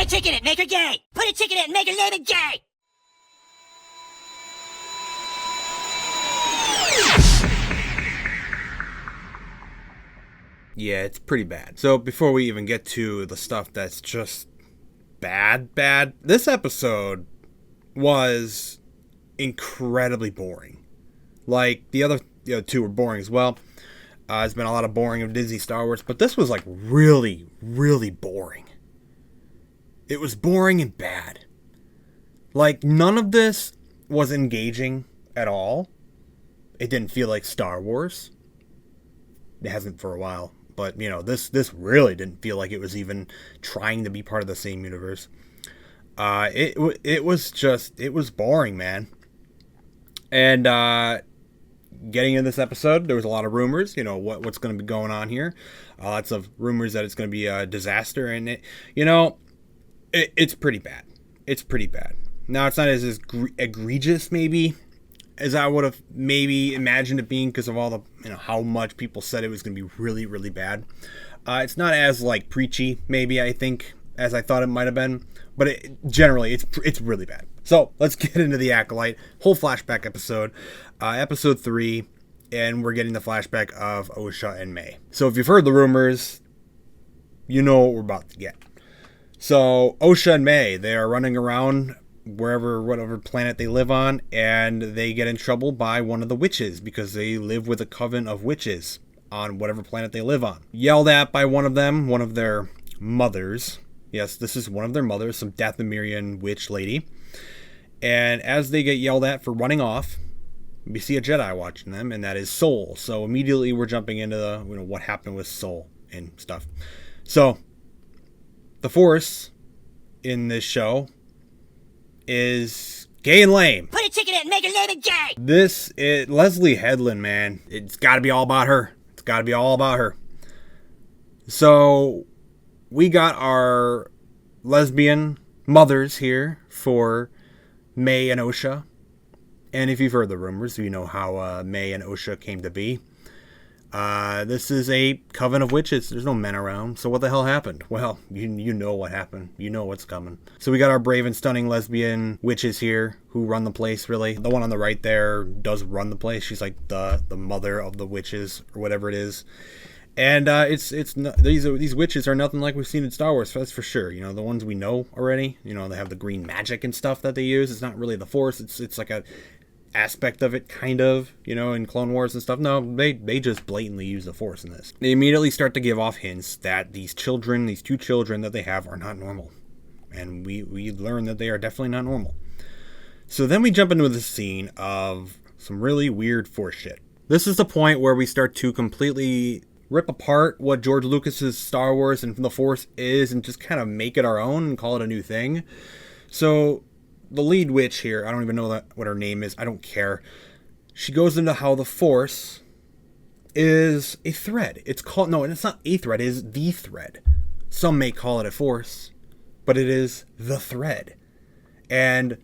a chick in it, make her gay! Put a chick in it and make her name it gay! Yeah, it's pretty bad. So before we even get to the stuff that's just bad, this episode was incredibly boring. Like, the other two were boring as well. There's been a lot of boring of Disney Star Wars, but this was like really, really boring. It was boring and bad. Like, none of this was engaging at all. It didn't feel like Star Wars. It hasn't for a while. But, this really didn't feel like it was even trying to be part of the same universe. It was boring, man. And getting into this episode, there was a lot of rumors, what's going to be going on here. Lots of rumors that it's going to be a disaster. And, it's pretty bad. It's pretty bad. Now, it's not as egregious, maybe, as I would have maybe imagined it being because of all the, how much people said it was going to be really, really bad. It's not as, preachy, maybe, I think, as I thought it might have been. But generally, it's really bad. So, let's get into the Acolyte. Whole flashback episode. Episode 3. And we're getting the flashback of Osha and May. So, if you've heard the rumors, you know what we're about to get. So, Osha and May, they are running around whatever planet they live on, and they get in trouble by one of the witches because they live with a coven of witches on whatever planet they live on. Yelled at by one of them, one of their mothers. Yes, this is one of their mothers, some Dathomirian witch lady. And as they get yelled at for running off, we see a Jedi watching them, and that is Soul. So immediately we're jumping into the, what happened with Soul and stuff. So the Force in this show is gay and lame. Put a chick in it and make her name it gay! Leslie Headland, man. It's got to be all about her. It's got to be all about her. So, we got our lesbian mothers here for May and Osha. And if you've heard the rumors, you know how May and Osha came to be. This is a coven of witches. There's no men around. So what the hell happened? Well, you know what happened. You know what's coming. So we got our brave and stunning lesbian witches here who run the place, really. The one on the right there does run the place. She's like the mother of the witches or whatever it is. And these witches are nothing like we've seen in Star Wars, that's for sure. The ones we know already. They have the green magic and stuff that they use. It's not really the Force. It's like a aspect of it, kind of, in Clone Wars and stuff. No, they just blatantly use the Force in this. They immediately start to give off hints that these two children that they have are not normal. And we learn that they are definitely not normal. So then we jump into the scene of some really weird Force shit. This is the point where we start to completely rip apart what George Lucas's Star Wars and the Force is and just kind of make it our own and call it a new thing. So the lead witch here, I don't even know what her name is. I don't care. She goes into how the Force is a thread. It's not a thread. It is the thread. Some may call it a Force, but it is the thread. And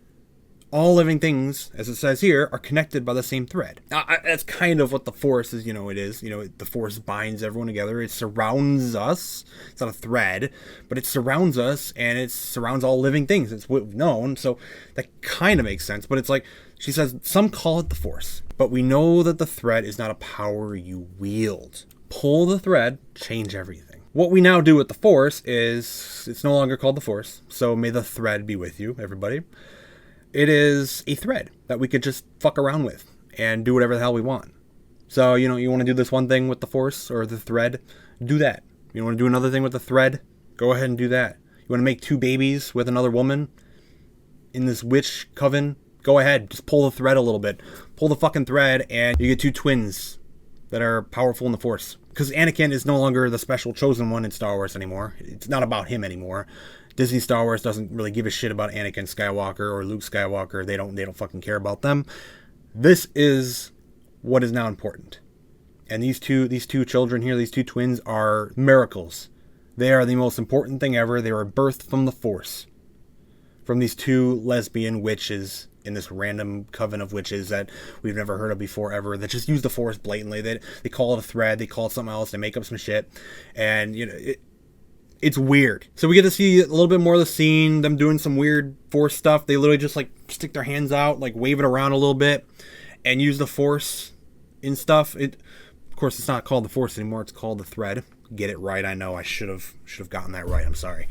all living things, as it says here, are connected by the same thread. That's kind of what the Force is, it is. The Force binds everyone together. It surrounds us. It's not a thread, but it surrounds us, and it surrounds all living things. It's what we've known, so that kind of makes sense. But it's like, she says, some call it the Force, but we know that the thread is not a power you wield. Pull the thread, change everything. What we now do with the Force is, it's no longer called the Force, so may the thread be with you, everybody. It is a thread that we could just fuck around with and do whatever the hell we want. So, you want to do this one thing with the Force or the thread, do that. You want to do another thing with the thread, go ahead and do that. You want to make 2 babies with another woman in this witch coven, go ahead, just pull the thread a little bit. Pull the fucking thread and you get 2 twins that are powerful in the Force. Because Anakin is no longer the special chosen one in Star Wars anymore. It's not about him anymore. Disney Star Wars doesn't really give a shit about Anakin Skywalker or Luke Skywalker. They don't fucking care about them. This is what is now important. And these two children here, these 2 twins, are miracles. They are the most important thing ever. They were birthed from the Force. From these 2 lesbian witches in this random coven of witches that we've never heard of before ever, that just use the Force blatantly. They call it a thread. They call it something else. They make up some shit. And, It's weird. So we get to see a little bit more of the scene, them doing some weird Force stuff. They literally just like stick their hands out, like wave it around a little bit and use the Force in stuff. Of course, it's not called the Force anymore. It's called the thread. Get it right. I know I should have gotten that right. I'm sorry.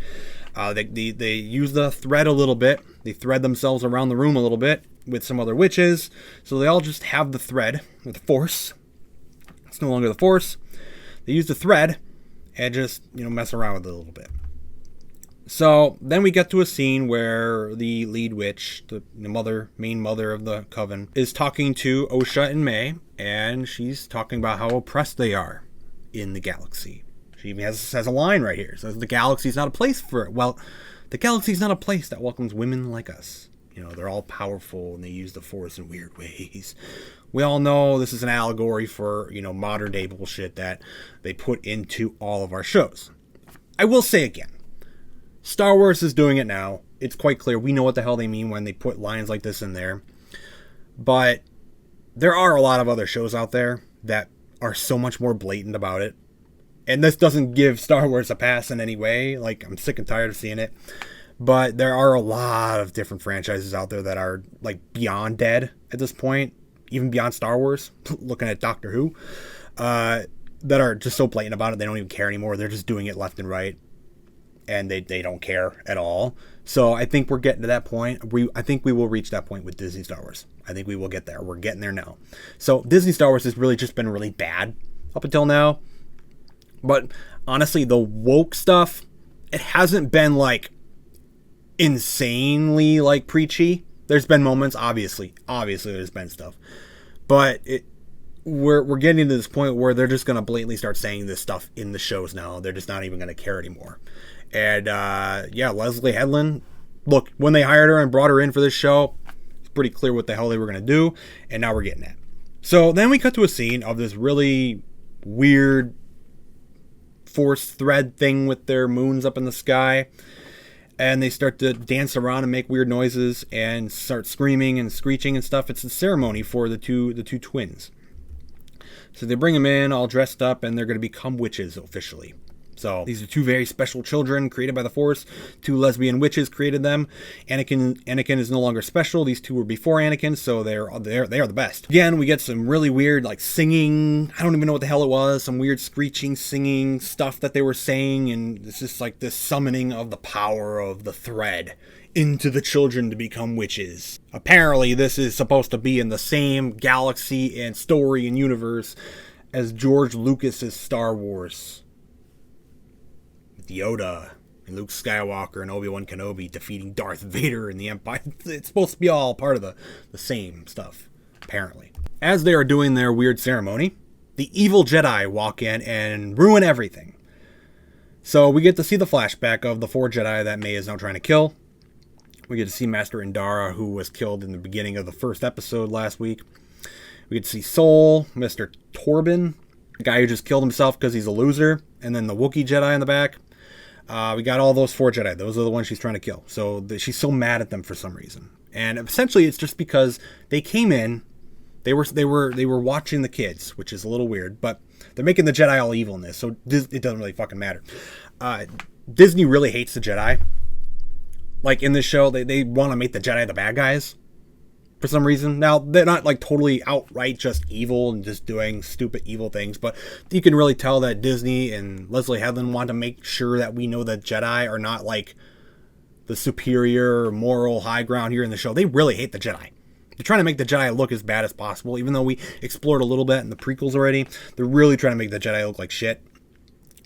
They use the thread a little bit. They thread themselves around the room a little bit with some other witches. So they all just have the thread with the Force. It's no longer the Force. They use the thread and just, mess around with it a little bit. So then we get to a scene where the lead witch, the main mother of the coven, is talking to Osha and May, and she's talking about how oppressed they are in the galaxy. She even has a line right here. It says the galaxy's not a place for it. Well, the galaxy's not a place that welcomes women like us. They're all powerful and they use the Force in weird ways. We all know this is an allegory for, modern day bullshit that they put into all of our shows. I will say again, Star Wars is doing it now. It's quite clear. We know what the hell they mean when they put lines like this in there. But there are a lot of other shows out there that are so much more blatant about it. And this doesn't give Star Wars a pass in any way. Like, I'm sick and tired of seeing it. But there are a lot of different franchises out there that are, like, beyond dead at this point. Even beyond Star Wars. Looking at Doctor Who. That are just so blatant about it, they don't even care anymore. They're just doing it left and right. And they don't care at all. So I think we're getting to that point. I think we will reach that point with Disney Star Wars. I think we will get there. We're getting there now. So Disney Star Wars has really just been really bad up until now. But honestly, the woke stuff, it hasn't been like insanely like preachy. There's been moments, obviously there's been stuff. But we're getting to this point where they're just going to blatantly start saying this stuff in the shows now. They're just not even going to care anymore. And Leslie Headland, look, when they hired her and brought her in for this show, it's pretty clear what the hell they were going to do. And now we're getting that. So then we cut to a scene of this really weird Force thread thing with their moons up in the sky. And they start to dance around and make weird noises and start screaming and screeching and stuff. It's a ceremony for the two twins. So they bring them in all dressed up and they're going to become witches officially. So these are two very special children created by the Force. Two lesbian witches created them. Anakin is no longer special. These two were before Anakin, so they are the best. Again, we get some really weird like singing. I don't even know what the hell it was. Some weird screeching, singing stuff that they were saying, and it's just like this summoning of the power of the thread into the children to become witches. Apparently, this is supposed to be in the same galaxy and story and universe as George Lucas's Star Wars. Yoda and Luke Skywalker and Obi-Wan Kenobi defeating Darth Vader and the Empire. It's supposed to be all part of the same stuff, apparently. As they are doing their weird ceremony, the evil Jedi walk in and ruin everything. So we get to see the flashback of the 4 Jedi that May is now trying to kill. We get to see Master Indara, who was killed in the beginning of the first episode last week. We get to see Sol, Mr. Torben, the guy who just killed himself because he's a loser, and then the Wookiee Jedi in the back. We got all those 4 Jedi. Those are the ones she's trying to kill. So she's so mad at them for some reason. And essentially it's just because they came in, they were watching the kids, which is a little weird, but they're making the Jedi all evil in this. So it doesn't really fucking matter. Disney really hates the Jedi. Like in this show, they want to make the Jedi the bad guys for some reason. Now, they're not like totally outright just evil and just doing stupid evil things, but you can really tell that Disney and Leslie Headland want to make sure that we know that Jedi are not like the superior moral high ground here in the show. They really hate the Jedi. They're trying to make the Jedi look as bad as possible, even though we explored a little bit in the prequels already. They're really trying to make the Jedi look like shit.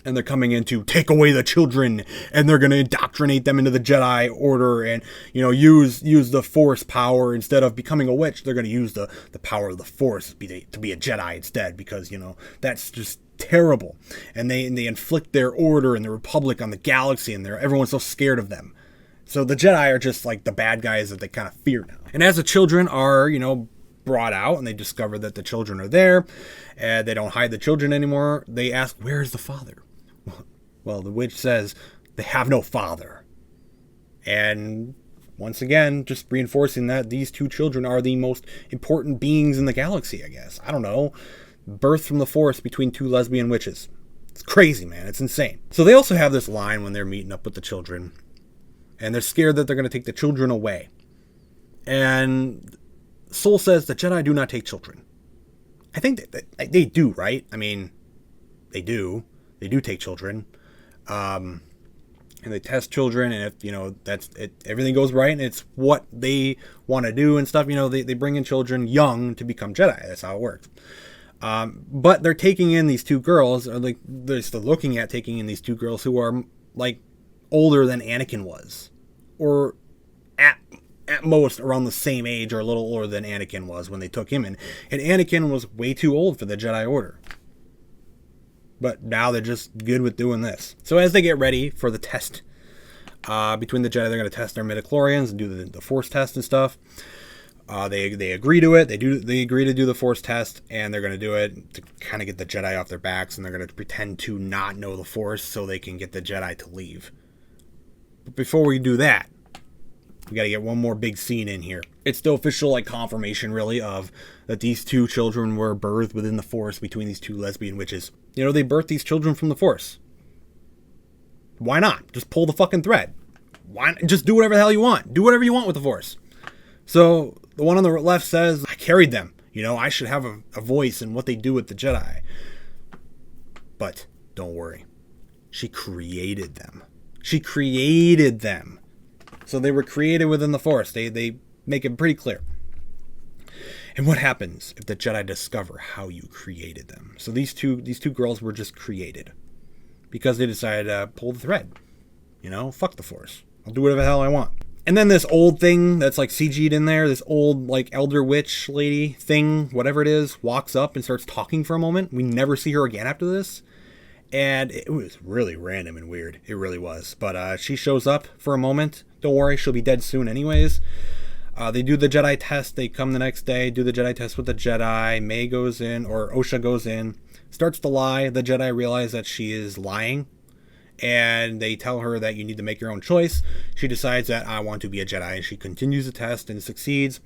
And they're coming in to take away the children, and they're going to indoctrinate them into the Jedi Order and, use the Force power. Instead of becoming a witch, they're going to use the power of the Force to be a Jedi instead, because, that's just terrible. And they inflict their order and the Republic on the galaxy, and everyone's so scared of them. So the Jedi are just like the bad guys that they kind of fear now. And as the children are, brought out and they discover that the children are there, and they don't hide the children anymore, they ask, where's the father? Well, the witch says they have no father. And once again, just reinforcing that these 2 children are the most important beings in the galaxy, I guess. I don't know. Birth from the Force between 2 lesbian witches. It's crazy, man. It's insane. So they also have this line when they're meeting up with the children, and they're scared that they're going to take the children away. And Soul says the Jedi do not take children. I think that they do, right? I mean, they do. They do take children. And they test children, and if, you know, that's it, everything goes right, and it's what they want to do and stuff, you know, they bring in children young to become Jedi. That's how it works. But they're taking in these two girls, or like they're still looking at taking in these two girls who are like older than Anakin was, or at most around the same age or a little older than Anakin was when they took him in. And Anakin was way too old for the Jedi Order. But now they're just good with doing this. So as they get ready for the test between the Jedi, they're going to test their midichlorians and do the Force test and stuff. They agree to it. They agree to do the Force test, and they're going to do it to kind of get the Jedi off their backs, and they're going to pretend to not know the Force so they can get the Jedi to leave. But before we do that, we got to get one more big scene in here. It's the official like confirmation, really, of that these two children were birthed within the Force between these two lesbian witches. You know, they birthed these children from the Force. Why not? Just pull the fucking thread. Why not? Just do whatever the hell you want. Do whatever you want with the Force. So the one on the left says, I carried them. You know, I should have a voice in what they do with the Jedi. But don't worry. She created them. She created them. So they were created within the Force. They make it pretty clear. And what happens if the Jedi discover how you created them? So these two girls were just created because they decided to pull the thread. You know, fuck the Force. I'll do whatever the hell I want. And then this old thing that's like CG'd in there, this old like elder witch lady thing, whatever it is, walks up and starts talking for a moment. We never see her again after this. And it was really random and weird. It really was. But she shows up for a moment. Don't worry, she'll be dead soon anyways. They do the Jedi test. They come the next day, do the Jedi test with the Jedi. May goes in, or Osha goes in, starts to lie. The Jedi realize that she is lying, and they tell her that you need to make your own choice. She decides that I want to be a Jedi, and she continues the test and succeeds.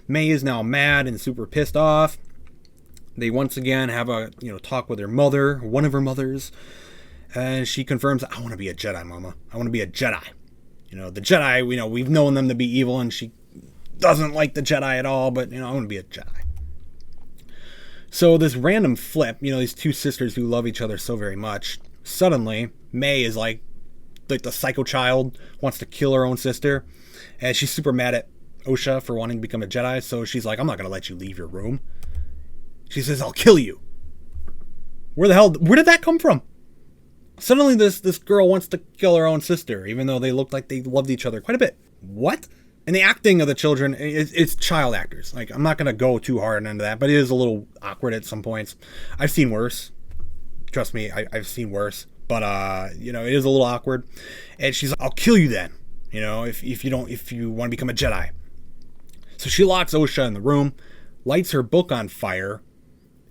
May is now mad and super pissed off. They once again have a talk with her mother, one of her mothers, and she confirms, I want to be a Jedi, Mama. I want to be a Jedi. You know, the Jedi, we've known them to be evil, and she doesn't like the Jedi at all, but, I want to be a Jedi. So this random flip, these two sisters who love each other so very much, suddenly, May is like the psycho child, wants to kill her own sister, and she's super mad at Osha for wanting to become a Jedi, so she's like, I'm not going to let you leave your room. She says, I'll kill you. Where did that come from? Suddenly this girl wants to kill her own sister, even though they looked like they loved each other quite a bit. What? And the acting of the children, it's child actors. Like, I'm not going to go too hard into that, but it is a little awkward at some points. I've seen worse. Trust me, I've seen worse. But, it is a little awkward. And she's like, I'll kill you then, if you want to become a Jedi. So she locks Osha in the room, lights her book on fire.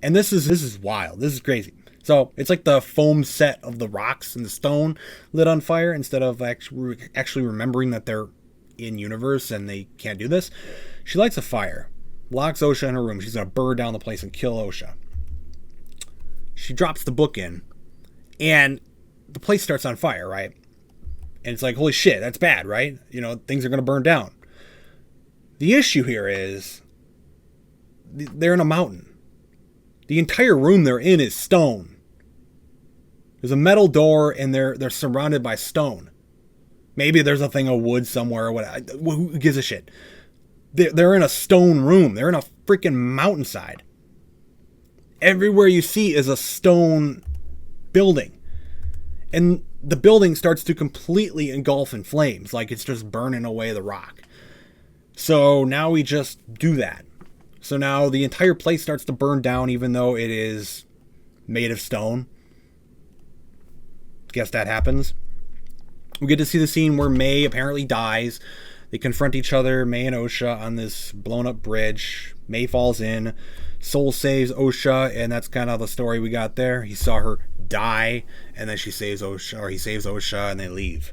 And this is wild. This is crazy. So it's like the foam set of the rocks and the stone lit on fire instead of actually remembering that they're in universe and they can't do this. She lights a fire, locks Osha in her room. She's going to burn down the place and kill Osha. She drops the book in and the place starts on fire, right? And it's like, holy shit, that's bad, right? Things are going to burn down. The issue here is they're in a mountain. The entire room they're in is stone. There's a metal door and they're surrounded by stone. Maybe there's a thing of wood somewhere or whatever. Who gives a shit? They're in a stone room. They're in a freaking mountainside. Everywhere you see is a stone building. And the building starts to completely engulf in flames, like it's just burning away the rock. So now we just do that. So now the entire place starts to burn down, even though it is made of stone. Guess that happens. We get to see the scene where May apparently dies. They confront each other, May and Osha, on this blown up bridge. May falls in. Soul saves Osha, and that's kind of the story we got there. He saw her die, and then he saves Osha, and they leave.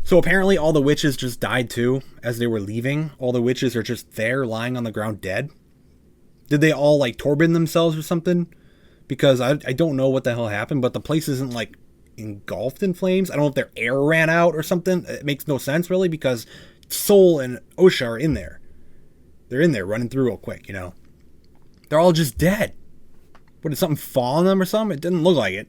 So apparently all the witches just died too as they were leaving. All the witches are just there lying on the ground dead. Did they all like Torben themselves or something? because I don't know what the hell happened, but the place isn't like engulfed in flames. I don't know if their air ran out or something. It makes no sense really, because Soul and Osha are in there. They're in there running through real quick, you know. They're all just dead. What, did something fall on them or something? It didn't look like it.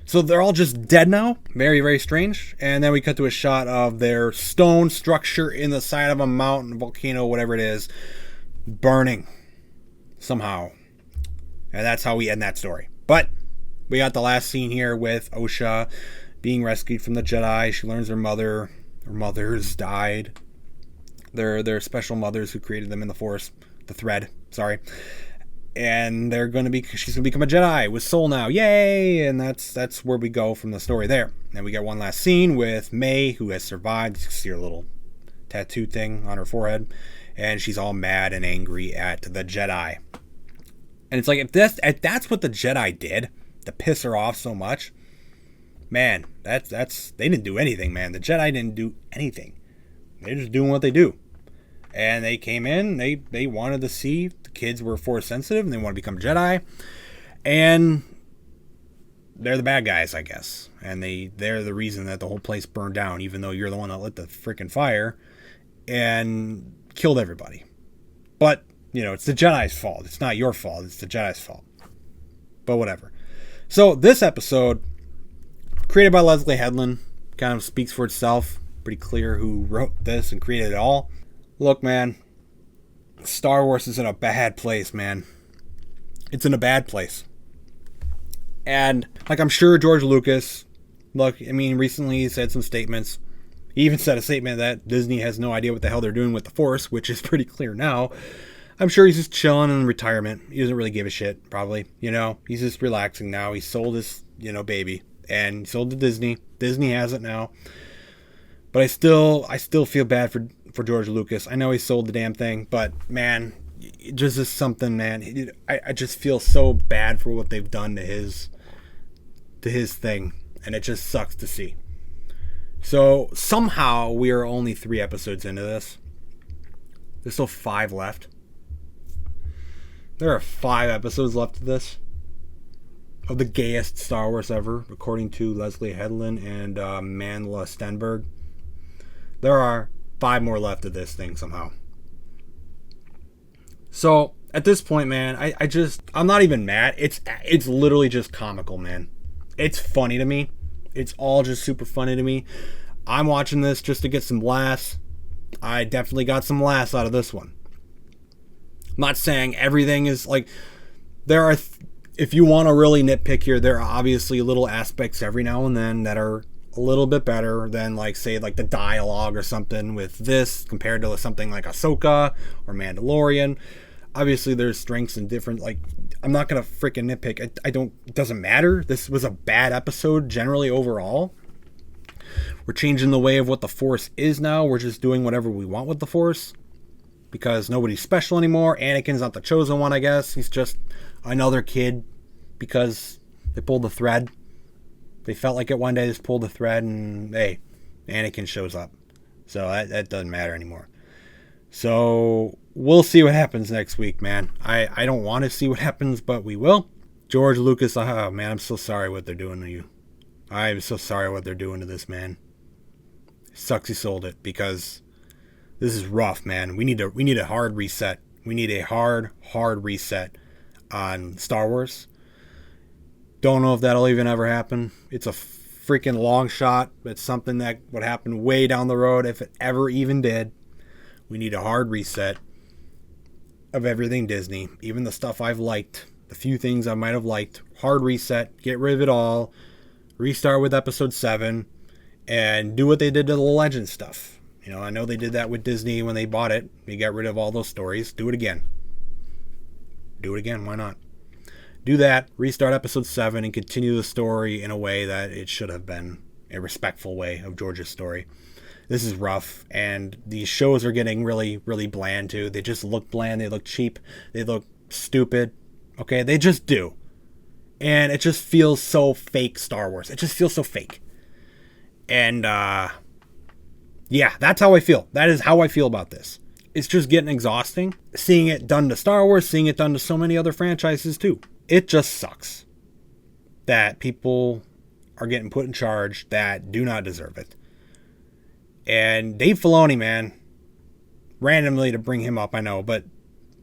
So they're all just dead now. Very, very strange. And then we cut to a shot of their stone structure in the side of a mountain, volcano, whatever it is, burning somehow. And that's how we end that story. But we got the last scene here with Osha being rescued from the Jedi. She learns her mothers died. They're special mothers who created them in the Force. The thread, sorry. And she's gonna become a Jedi with Soul now. Yay! And that's where we go from the story there. And we get one last scene with May, who has survived. You can see her little tattoo thing on her forehead. And she's all mad and angry at the Jedi. And it's like, if that's what the Jedi did to piss her off so much, man, that's they didn't do anything, man. The Jedi didn't do anything. They're just doing what they do. And they came in, they wanted to see the kids were Force sensitive and they want to become Jedi. And they're the bad guys, I guess. And they're the reason that the whole place burned down, even though you're the one that lit the freaking fire and killed everybody. But, you know, it's the Jedi's fault. It's not your fault. It's the Jedi's fault. But whatever. So this episode, created by Leslie Headland, kind of speaks for itself. Pretty clear who wrote this and created it all. Look, man, Star Wars is in a bad place, man. It's in a bad place. And, like, I'm sure George Lucas, look, I mean, recently he said some statements. He even said a statement that Disney has no idea what the hell they're doing with the Force, which is pretty clear now. I'm sure he's just chilling in retirement. He doesn't really give a shit, probably. You know, he's just relaxing now. He sold his, baby. And sold to Disney. Disney has it now. But I still feel bad for George Lucas. I know he sold the damn thing, but man, it just is something, man. I just feel so bad for what they've done to his thing, and it just sucks to see. So somehow we are only 3 episodes into this. There's still 5 left. There are 5 episodes left of this. Of the gayest Star Wars ever, according to Leslie Headland and Manla Stenberg. There are 5 more left of this thing somehow. So at this point, man, I'm not even mad. It's literally just comical, man. It's funny to me. It's all just super funny to me. I'm watching this just to get some laughs. I definitely got some laughs out of this one. I'm not saying everything is like, there are, if you want to really nitpick here, there are obviously little aspects every now and then that are a little bit better than, like, say, like the dialogue or something with this compared to something like Ahsoka or Mandalorian. Obviously there's strengths and different, like, I'm not gonna freaking nitpick. It doesn't matter. This was a bad episode generally overall. We're changing the way of what the Force is now. We're just doing whatever we want with the Force because nobody's special anymore. Anakin's not the chosen one, I guess. He's just another kid because they pulled the thread. They felt like it one day, just pulled the thread, and hey, Anakin shows up. So that doesn't matter anymore. So we'll see what happens next week, man. I don't want to see what happens, but we will. George Lucas, oh man, I'm so sorry what they're doing to you. I'm so sorry what they're doing to this man. It sucks he sold it because this is rough, man. We need a hard reset. We need a hard reset on Star Wars. Don't know if that'll even ever happen. It's a freaking long shot. It's something that would happen way down the road if it ever even did. We need a hard reset of everything Disney. Even the stuff I've liked. The few things I might have liked. Hard reset. Get rid of it all. Restart with episode 7. And do what they did to the Legends stuff. You know, I know they did that with Disney when they bought it. They got rid of all those stories. Do it again. Do it again. Why not? Do that, restart episode 7, and continue the story in a way that it should have been, a respectful way of George's story. This is rough, and these shows are getting really, really bland too. They just look bland, they look cheap, they look stupid. Okay, they just do. And it just feels so fake Star Wars. It just feels so fake. And, yeah, that's how I feel. That is how I feel about this. It's just getting exhausting. Seeing it done to Star Wars, seeing it done to so many other franchises too. It just sucks. that people are getting put in charge that do not deserve it. And Dave Filoni, man, randomly to bring him up, I know, but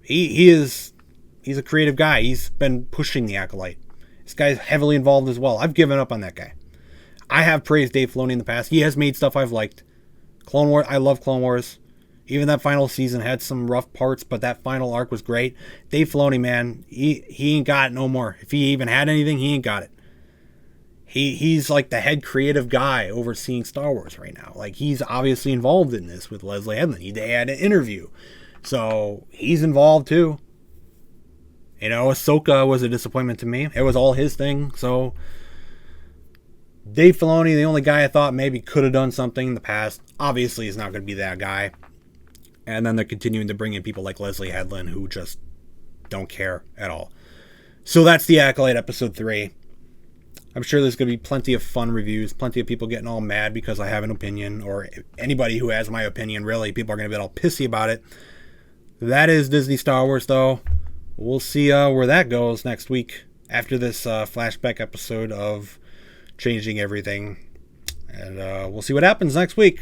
he's a creative guy. He's been pushing the Acolyte. This guy's heavily involved as well. I've given up on that guy. I have praised Dave Filoni in the past. He has made stuff I've liked. Clone Wars, I love Clone Wars. Even that final season had some rough parts, but that final arc was great. Dave Filoni, man, he ain't got it no more. If he even had anything, he ain't got it. He's like the head creative guy overseeing Star Wars right now. Like, he's obviously involved in this with Leslie Headland. They had an interview. So he's involved too. You know, Ahsoka was a disappointment to me. It was all his thing. So Dave Filoni, the only guy I thought maybe could have done something in the past, obviously is not going to be that guy. And then they're continuing to bring in people like Leslie Headland who just don't care at all. So that's the Acolyte episode 3. I'm sure there's going to be plenty of fun reviews, plenty of people getting all mad because I have an opinion, or anybody who has my opinion, really. People are going to get all pissy about it. That is Disney Star Wars, though. We'll see where that goes next week after this flashback episode of changing everything. And we'll see what happens next week.